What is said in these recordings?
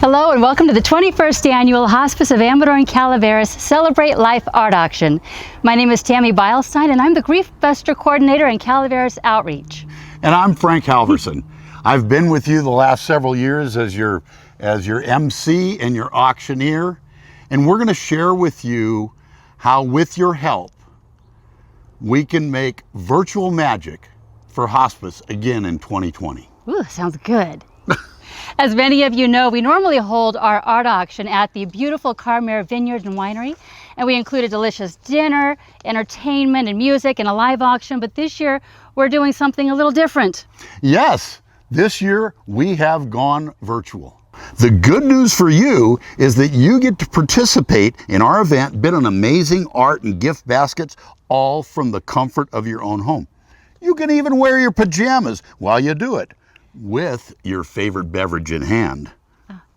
Hello and welcome to the 21st Annual Hospice of Amador and Calaveras Celebrate Life Art Auction. My name is Tammy Beilstein and I'm the Grief Buster Coordinator in Calaveras Outreach. And I'm Frank Halverson. I've been with you the last several years as your MC and your auctioneer, and we're going to share with you how, with your help, we can make virtual magic for hospice again in 2020. Ooh, sounds good. As many of you know, we normally hold our art auction at the beautiful Carmere Vineyard and Winery, and we include a delicious dinner, entertainment, and music, and a live auction, but this year we're doing something a little different. Yes, this year we have gone virtual. The good news for you is that you get to participate in our event, bid on amazing art and gift baskets, all from the comfort of your own home. You can even wear your pajamas while you do it, with your favorite beverage in hand.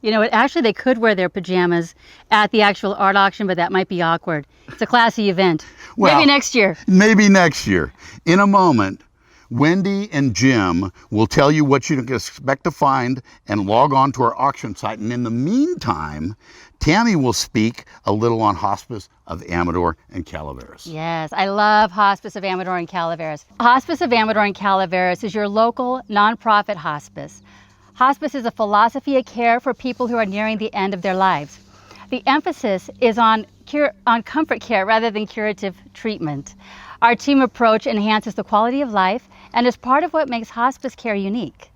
You know what, actually they could wear their pajamas at the actual art auction, but that might be awkward. It's a classy event. Well, maybe next year. Maybe next year. In a moment, Wendy and Jim will tell you what you can expect to find and log on to our auction site. And in the meantime, Tammy will speak a little on Hospice of Amador and Calaveras. Yes, I love Hospice of Amador and Calaveras. Hospice of Amador and Calaveras is your local nonprofit hospice. Hospice is a philosophy of care for people who are nearing the end of their lives. The emphasis is on comfort care rather than curative treatment. Our team approach enhances the quality of life and is part of what makes hospice care unique.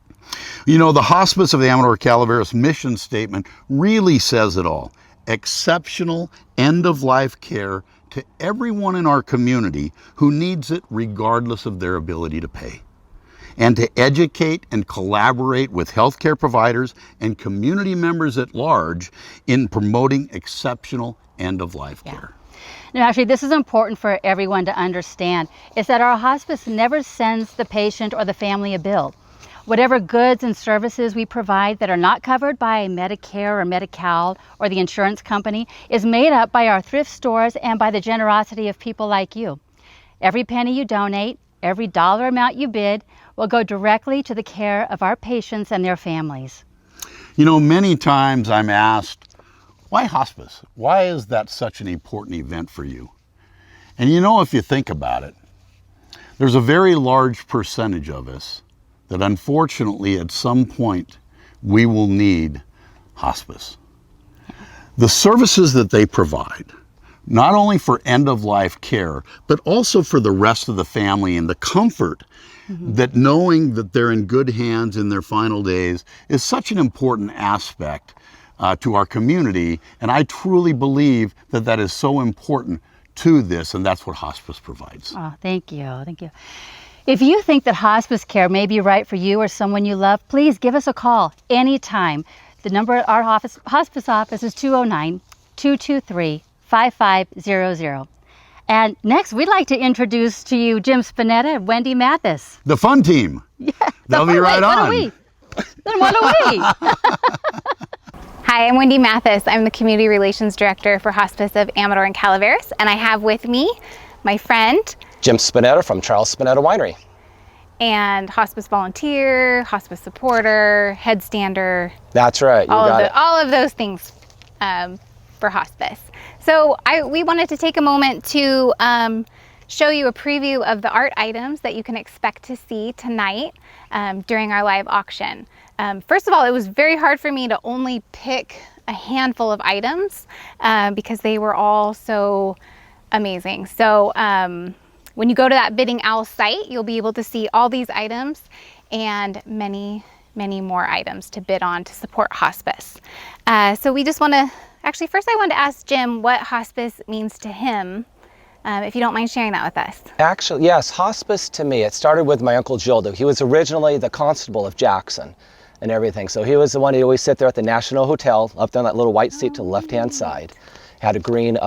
You know, the Hospice of Amador Calaveras mission statement really says it all. Exceptional end-of-life care to everyone in our community who needs it regardless of their ability to pay. And to educate and collaborate with healthcare providers and community members at large in promoting exceptional end-of-life care. Now, actually, this is important for everyone to understand, is that our hospice never sends the patient or the family a bill. Whatever goods and services we provide that are not covered by Medicare or Medi-Cal or the insurance company is made up by our thrift stores and by the generosity of people like you. Every penny you donate, every dollar amount you bid will go directly to the care of our patients and their families. You know, many times I'm asked, why hospice? Why is that such an important event for you? And you know, if you think about it, there's a very large percentage of us that unfortunately at some point we will need hospice. The services that they provide, not only for end-of-life care, but also for the rest of the family and the comfort that knowing that they're in good hands in their final days is such an important aspect to our community. And I truly believe that that is so important to this, and that's what hospice provides. Oh, thank you, thank you. If you think that hospice care may be right for you or someone you love, please give us a call anytime. The number at our hospice office is 209-223-5500. And next, we'd like to introduce to you Jim Spinetta and Wendy Mathis. The fun team. Yeah, they'll be right on. What are we? Then what are we? Hi, I'm Wendy Mathis. I'm the Community Relations Director for Hospice of Amador and Calaveras, and I have with me my friend Jim Spinetta from Charles Spinetta Winery. And hospice volunteer, hospice supporter, headstander. That's right, all of those things for hospice. So we wanted to take a moment to show you a preview of the art items that you can expect to see tonight during our live auction. First of all, it was very hard for me to only pick a handful of items because they were all so amazing. So when you go to that Bidding Owl site, you'll be able to see all these items and many, many more items to bid on to support hospice. So we just want to, actually first I wanted to ask Jim what hospice means to him, if you don't mind sharing that with us. Actually, yes, hospice to me, it started with my Uncle Gildo. He was originally the constable of Jackson and everything. So he was the one who always sit there at the National Hotel, up there on that little white seat to the left-hand side. Had a green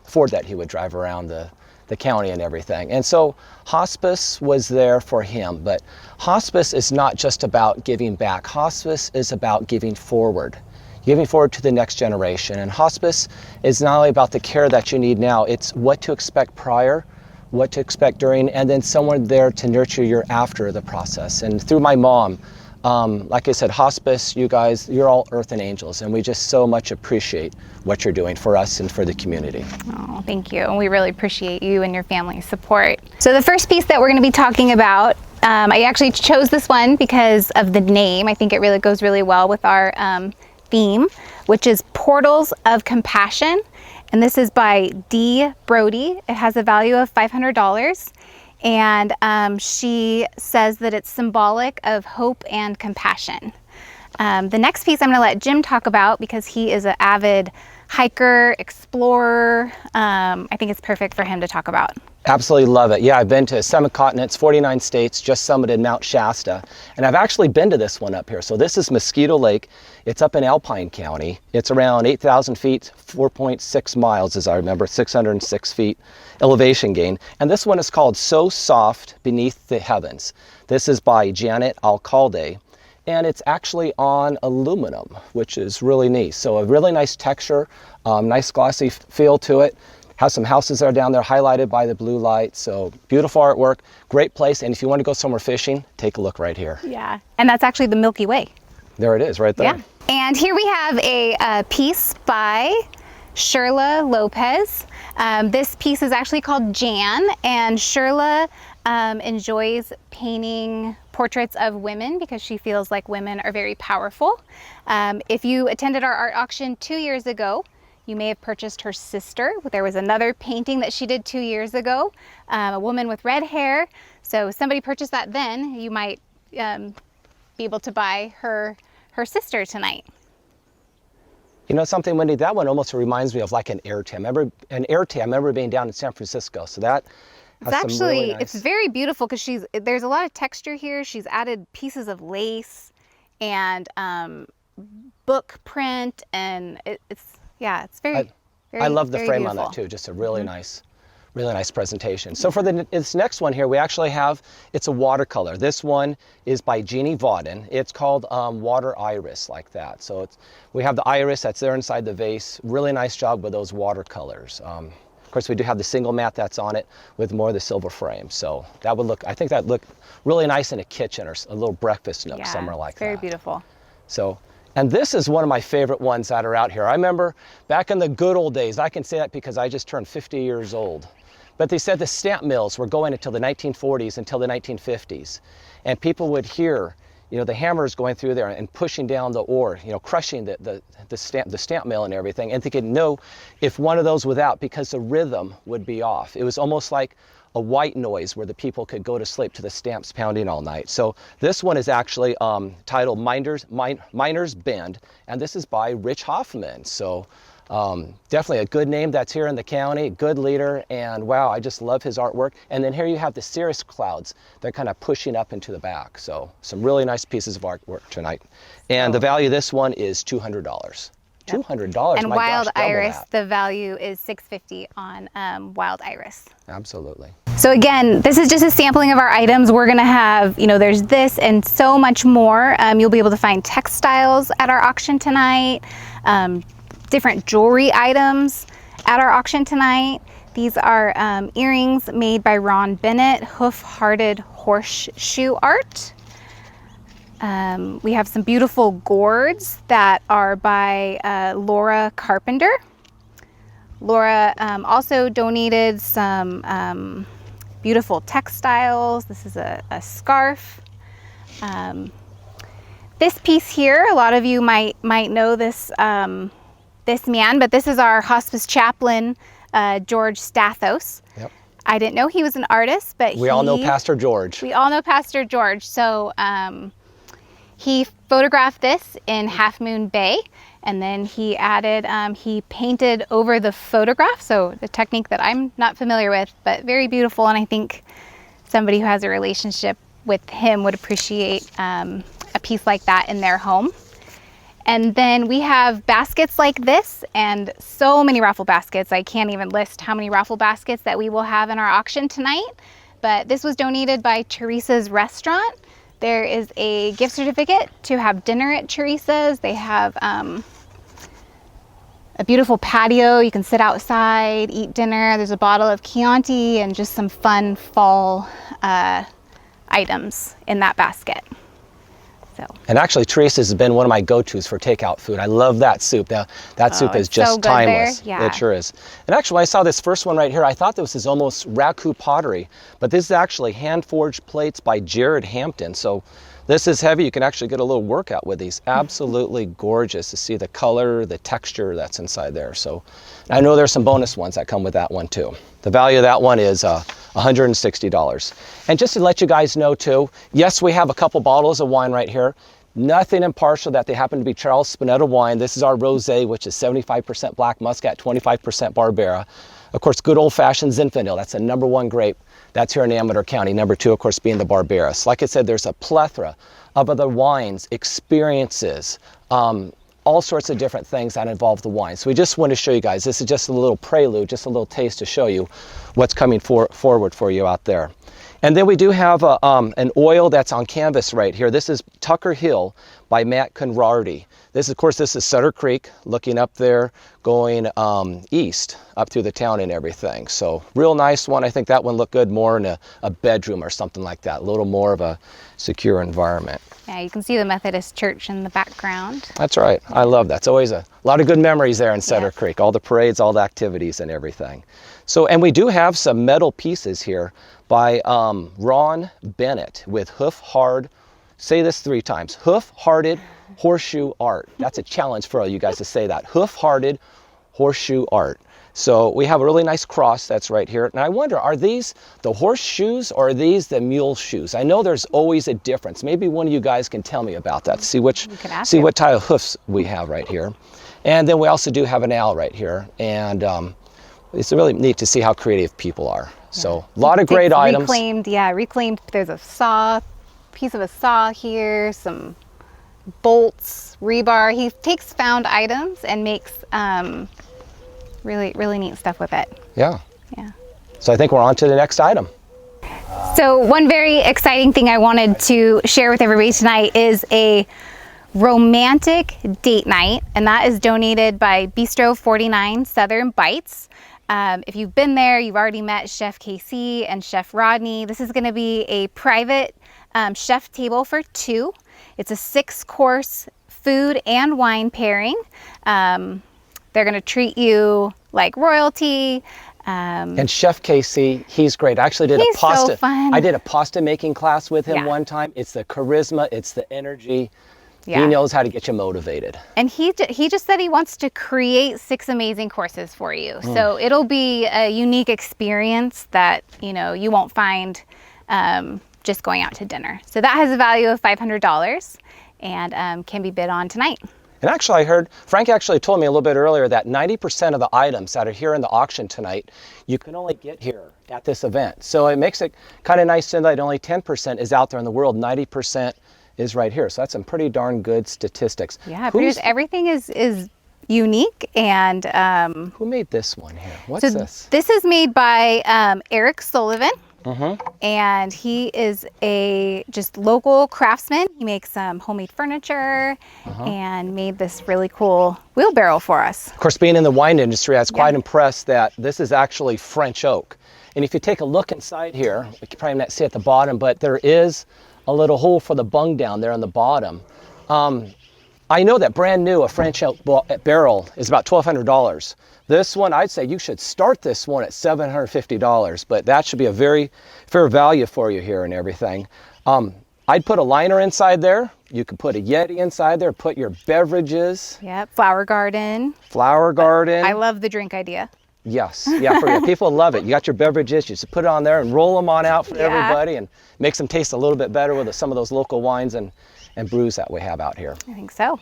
Ford that he would drive around the county and everything. And so hospice was there for him, but hospice is not just about giving back. Hospice is about giving forward to the next generation. And hospice is not only about the care that you need now, it's what to expect prior, what to expect during, and then someone there to nurture you after the process. And through my mom, Like I said, hospice, you guys, you're all earth and angels, and we just so much appreciate what you're doing for us and for the community. Oh, thank you. And we really appreciate you and your family's support. So the first piece that we're going to be talking about, I actually chose this one because of the name. I think it really goes really well with our theme, which is Portals of Compassion. And this is by Dee Brody. It has a value of $500. And she says that it's symbolic of hope and compassion. The next piece I'm going to let Jim talk about because he is an avid hiker, explorer. I think it's perfect for him to talk about. Absolutely love it. Yeah, I've been to 7 continents, 49 states, just summited Mount Shasta. And I've actually been to this one up here. So this is Mosquito Lake. It's up in Alpine County. It's around 8,000 feet, 4.6 miles, as I remember, 606 feet elevation gain. And this one is called So Soft Beneath the Heavens. This is by Janet Alcalde. And it's actually on aluminum, which is really neat. So a really nice texture, nice glossy feel to it. Has some houses that are down there highlighted by the blue light. So beautiful artwork, great place. And if you want to go somewhere fishing, take a look right here. Yeah, and that's actually the Milky Way. There it is, right there. Yeah. And here we have a piece by Shirla Lopez. This piece is actually called Jan, and Shirla enjoys painting portraits of women because she feels like women are very powerful. If you attended our art auction 2 years ago, you may have purchased her sister. There was another painting that she did 2 years ago, a woman with red hair. So if somebody purchased that then, you might be able to buy her sister tonight. You know something, Wendy, that one almost reminds me of like an air tea. I remember being down in San Francisco. So that has It's actually, some really nice... it's very beautiful because there's a lot of texture here. She's added pieces of lace and book print, and it's very, I love the very frame beautiful. on that too. Just a really nice presentation. So for this next one here, we actually have, it's a watercolor. This one is by Jeannie Vauden. It's called Water Iris, like that. So we have the iris that's there inside the vase. Really nice job with those watercolors. Of course, we do have the single mat that's on it with more of the silver frame. So that would look, I think that look really nice in a kitchen or a little breakfast nook, somewhere like that. Very beautiful. So, and this is one of my favorite ones that are out here. I remember back in the good old days, I can say that because I just turned 50 years old. But they said the stamp mills were going until the 1940s, until the 1950s. And people would hear, you know, the hammers going through there and pushing down the ore, you know, crushing the stamp mill and everything. And they could know if one of those was out because the rhythm would be off. It was almost like a white noise where the people could go to sleep to the stamps pounding all night. So this one is actually titled Miner's Bend, and this is by Rich Hoffman. So definitely a good name that's here in the county, good leader, and wow, I just love his artwork. And then here you have the cirrus clouds. They're kind of pushing up into the back. So some really nice pieces of artwork tonight. And the value of this one is $200. $200. And my Wild gosh, double Iris, that. the value is $650 on Wild Iris. Absolutely. So again, this is just a sampling of our items. We're gonna have, you know, there's this and so much more. You'll be able to find textiles at our auction tonight, different jewelry items at our auction tonight. These are earrings made by Ron Bennett, hoof-hearted horseshoe art. We have some beautiful gourds that are by Laura Carpenter. Laura also donated some beautiful textiles. This is a scarf. This piece here, a lot of you might know this, this man, but this is our hospice chaplain, George Stathos. Yep. I didn't know he was an artist, but We all know Pastor George. We all know Pastor George. So he photographed this in Half Moon Bay, and then he added, he painted over the photograph. So the technique that I'm not familiar with, but very beautiful. And I think somebody who has a relationship with him would appreciate a piece like that in their home. And then we have baskets like this and so many raffle baskets. I can't even list how many raffle baskets that we will have in our auction tonight. But this was donated by Teresa's Restaurant. There is a gift certificate to have dinner at Teresa's. They have a beautiful patio. You can sit outside, eat dinner. There's a bottle of Chianti and just some fun fall items in that basket. So. And actually, Teresa's has been one of my go-tos for takeout food. I love that soup. That soup is it's so just good timeless. there. Yeah. It sure is. And actually, when I saw this first one right here, I thought this was almost raku pottery, but this is actually hand-forged plates by Jared Hampton. So this is heavy. You can actually get a little workout with these. Absolutely gorgeous to see the color, the texture that's inside there. So I know there's some bonus ones that come with that one too. The value of that one is $160. And just to let you guys know too, yes, we have a couple bottles of wine right here. Nothing impartial that they happen to be Charles Spinetta wine. This is our rosé, which is 75% black muscat, 25% Barbera. Of course, good old-fashioned Zinfandel. That's the #1 grape. That's here in Amador County. #2, of course, being the Barbera. So like I said, there's a plethora of other wines, experiences, all sorts of different things that involve the wine. So we just want to show you guys. This is just a little prelude, just a little taste to show you what's coming forward for you out there. And then we do have an oil that's on canvas right here. This is Tucker Hill by Matt Conrarty. This, of course, this is Sutter Creek, looking up there, going east, up through the town and everything. So real nice one. I think that one looked good more in a bedroom or something like that. A little more of a secure environment. Yeah, you can see the Methodist Church in the background. That's right. I love that. It's always a lot of good memories there in Sutter Yes. Creek. All the parades, all the activities and everything. So, and we do have some metal pieces here by Ron Bennett with hoof-hard, say this 3 times, hoof-hearted horseshoe art. That's a challenge for all you guys to say that. Hoof-hearted horseshoe art. So we have a really nice cross that's right here. And I wonder, are these the horseshoes or are these the mule shoes? I know there's always a difference. Maybe one of you guys can tell me about that. See what type of hoofs we have right here. And then we also do have an owl right here. And it's really neat to see how creative people are. So a lot of great items. Reclaimed. There's a piece of a saw here, some bolts, rebar. He takes found items and makes really, really neat stuff with it. Yeah. Yeah. So I think we're on to the next item. So one very exciting thing I wanted to share with everybody tonight is a romantic date night, and that is donated by Bistro 49 Southern Bites. If you've been there, you've already met Chef Casey and Chef Rodney. This is going to be a private chef table for 2. It's a 6-course food and wine pairing. They're going to treat you like royalty. And Chef Casey, he's great. I actually did a pasta. So fun. I did a pasta making class with him Yeah. one time. It's the charisma, it's the energy. Yeah. He knows how to get you motivated. And he just said he wants to create 6 amazing courses for you. So it'll be a unique experience that, you won't find just going out to dinner. So that has a value of $500 and can be bid on tonight. And actually, I heard, Frank actually told me a little bit earlier that 90% of the items that are here in the auction tonight, you can only get here at this event. So it makes it kind of nice to know that only 10% is out there in the world, 90% is right here. So that's some pretty darn good statistics. Yeah, everything is unique. And who made this one here? What's so this? This is made by Eric Sullivan. And he is a just local craftsman. He makes homemade furniture and made this really cool wheelbarrow for us. Of course, being in the wine industry, I was quite impressed that this is actually French oak. And if you take a look inside here, you can probably not see at the bottom, but there is a little hole for the bung down there on the bottom. I know that brand new, a French oak barrel is about $1,200. This one, I'd say you should start this one at $750, but that should be a very fair value for you here and everything. I'd put a liner inside there. You could put a Yeti inside there, put your beverages. Yep, flower garden. Flower garden. I love the drink idea. Yes, yeah, for you. People love it. You got your beverages, you just put it on there and roll them on out for everybody and makes them taste a little bit better with some of those local wines and brews that we have out here. I think so.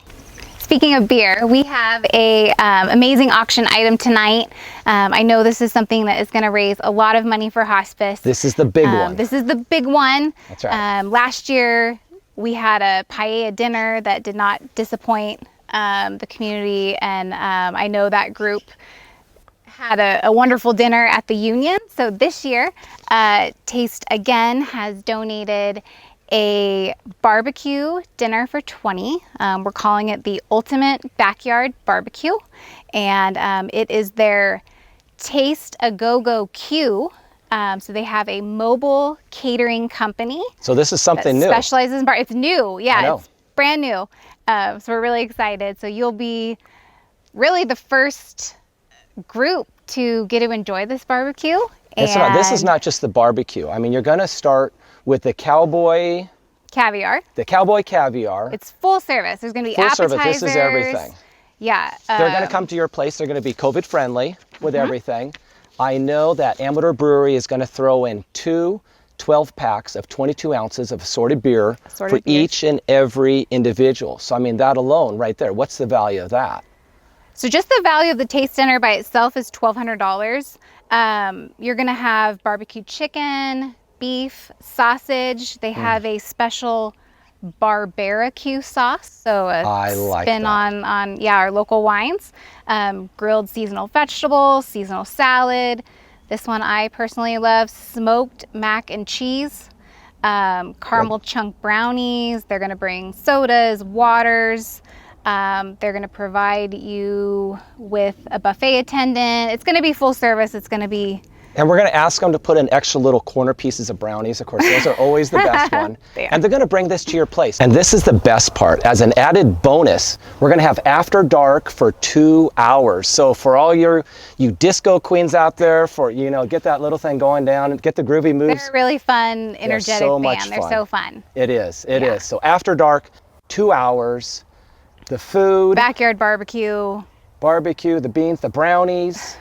Speaking of beer, we have a amazing auction item tonight. I know this is something that is going to raise a lot of money for hospice. This is the big one. This is the big one. That's right. Last year, we had a paella dinner that did not disappoint the community, and I know that group had a wonderful dinner at the Union. So this year, Taste Again has donated a barbecue dinner for 20. We're calling it the Ultimate Backyard Barbecue, and it is their Taste A Go-Go Q. So they have a mobile catering company. So this is something new. Specializes in bar. It's new, yeah. brand new. So we're really excited. So you'll be really the first group to get to enjoy this barbecue. This is not just the barbecue. I mean, you're going to start with the cowboy caviar. The cowboy caviar. It's full service. There's going to be full appetizers. Service. This is everything. Yeah. They're going to come to your place. They're going to be COVID friendly with everything. I know that Amador Brewery is going to throw in 2 12-packs of 22 ounces of assorted beer for each and every individual. So, I mean, that alone right there, what's the value of that? So just the value of the taste dinner by itself is $1,200. You're going to have barbecue chicken, beef, sausage. They have a special barbecue sauce, so a spin on our local wines. Grilled seasonal vegetables, seasonal salad. This one I personally love, smoked mac and cheese, caramel chunk brownies. They're going to bring sodas, waters. They're going to provide you with a buffet attendant. It's going to be full service. It's going to be... And we're going to ask them to put in extra little corner pieces of brownies. Of course, those are always the best one. And they're going to bring this to your place. And this is the best part. As an added bonus, we're going to have after dark for 2 hours. So for all you disco queens out there, for, you know, get that little thing going down and get the groovy moves. They're a really fun, energetic band. They're so fun. It is. It is. So after dark, 2 hours, the food. Backyard barbecue. Barbecue, the beans, the brownies.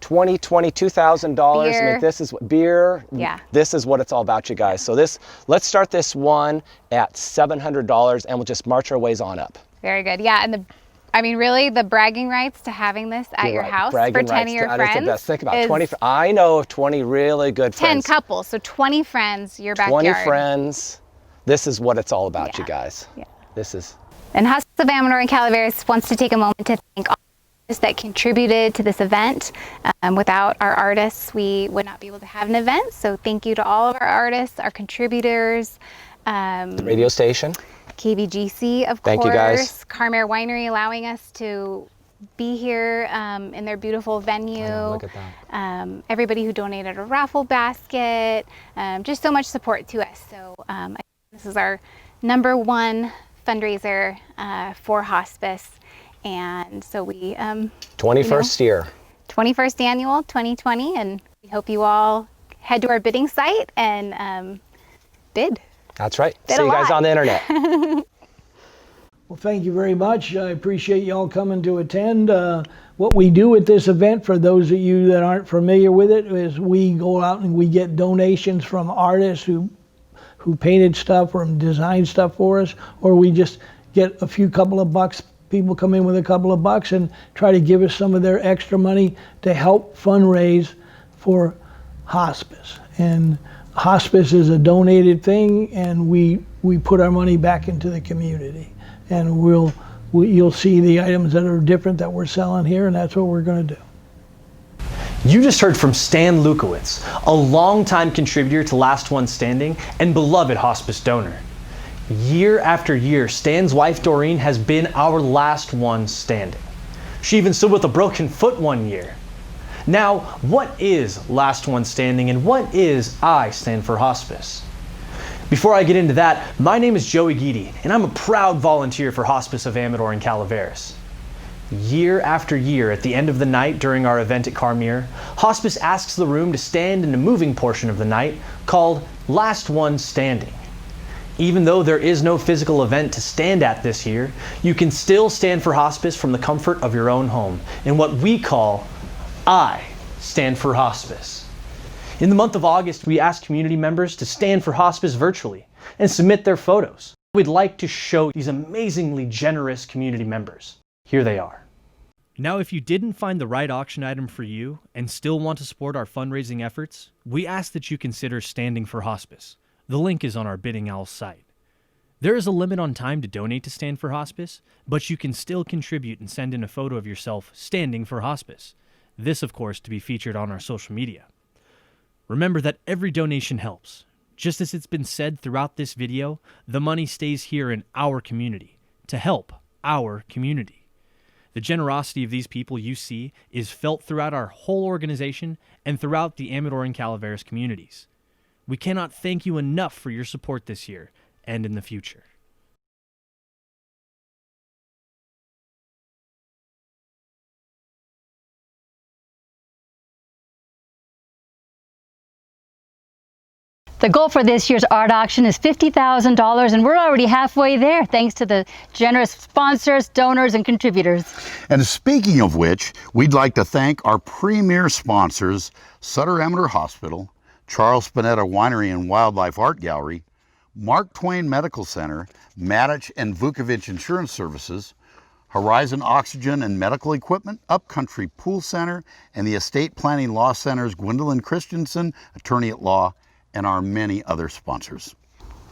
$22,000. I mean, this is what beer. Yeah. This is what it's all about, you guys. So let's start this one at $700, and we'll just march our ways on up. Very good. Yeah, and I mean, really, the bragging rights to having this at your house for 10 of your friends. That is the best. Think about 20. I know of 20 really good friends. 10 couples, so 20 friends, your backyard. 20 friends. This is what it's all about, you guys. Yeah. This is. And Hospice of Amador and Calaveras wants to take a moment to thank all that contributed to this event. Without our artists, we would not be able to have an event. So thank you to all of our artists, our contributors. The radio station. KBGC, of course. Thank you, guys. Carmere Winery allowing us to be here in their beautiful venue. Look at that. Everybody who donated a raffle basket. Just so much support to us. So this is our #1 fundraiser for hospice. And so we 21st year, 21st annual 2020, and we hope you all head to our bidding site and bid. That's right. See you guys on the internet. Well, thank you very much. I appreciate y'all coming to attend. What we do at this event, for those of you that aren't familiar with it, is we go out and we get donations from artists who painted stuff or designed stuff for us, or we just get a couple of bucks. People come in with a couple of bucks and try to give us some of their extra money to help fundraise for hospice. And hospice is a donated thing, and we put our money back into the community. And you'll see the items that are different that we're selling here, and that's what we're going to do. You just heard from Stan Lukowitz, a longtime contributor to Last One Standing and beloved hospice donor. Year after year, Stan's wife Doreen has been our last one standing. She even stood with a broken foot one year. Now, what is Last One Standing and what is I Stand for Hospice? Before I get into that, my name is Joey Guidi, and I'm a proud volunteer for Hospice of Amador and Calaveras. Year after year, at the end of the night during our event at Carmere, Hospice asks the room to stand in a moving portion of the night called Last One Standing. Even though there is no physical event to stand at this year, you can still stand for hospice from the comfort of your own home in what we call I Stand for Hospice. In the month of August, we asked community members to stand for hospice virtually and submit their photos. We'd like to show these amazingly generous community members. Here they are. Now, if you didn't find the right auction item for you and still want to support our fundraising efforts, we ask that you consider standing for hospice. The link is on our Bidding Owl site. There is a limit on time to donate to Stand for Hospice, but you can still contribute and send in a photo of yourself standing for hospice. This, of course, to be featured on our social media. Remember that every donation helps. Just as it's been said throughout this video, the money stays here in our community to help our community. The generosity of these people you see is felt throughout our whole organization and throughout the Amador and Calaveras communities. We cannot thank you enough for your support this year and in the future. The goal for this year's art auction is $50,000, and we're already halfway there thanks to the generous sponsors, donors, and contributors. And speaking of which, we'd like to thank our premier sponsors, Sutter Amateur Hospital, Charles Spinetta Winery and Wildlife Art Gallery, Mark Twain Medical Center, Matich and Vukovic Insurance Services, Horizon Oxygen and Medical Equipment, Upcountry Pool Center, and the Estate Planning Law Center's Gwendolyn Christensen, attorney at law, and our many other sponsors.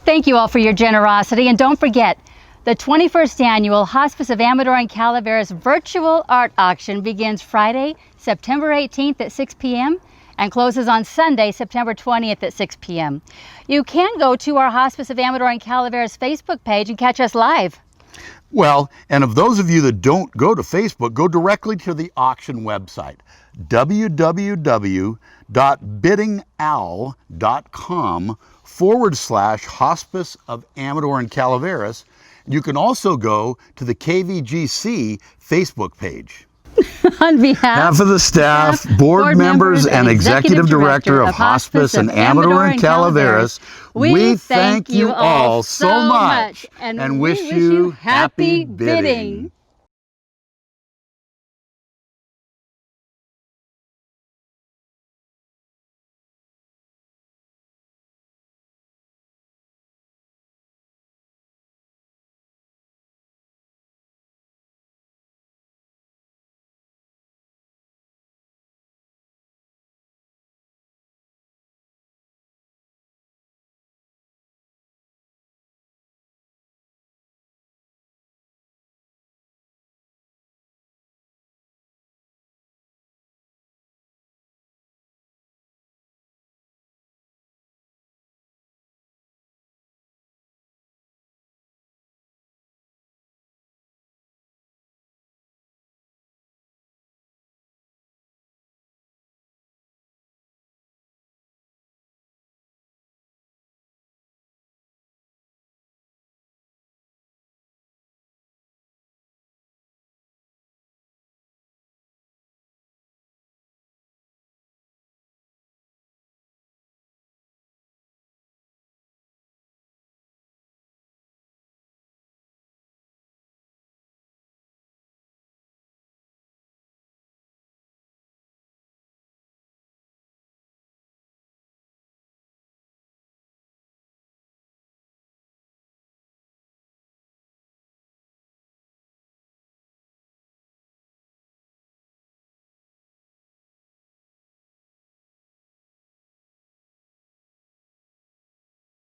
Thank you all for your generosity, and don't forget, the 21st Annual Hospice of Amador and Calaveras Virtual Art Auction begins Friday, September 18th at 6 p.m. and closes on Sunday, September 20th at 6 p.m. You can go to our Hospice of Amador and Calaveras Facebook page and catch us live. Well, and of those of you that don't go to Facebook, go directly to the auction website, www.biddingowl.com/Hospice of Amador and Calaveras. You can also go to the KVGC Facebook page. On behalf of the staff, board members, and executive director of Hospice and Amador and Calaveras, we thank you all so much and wish you happy bidding.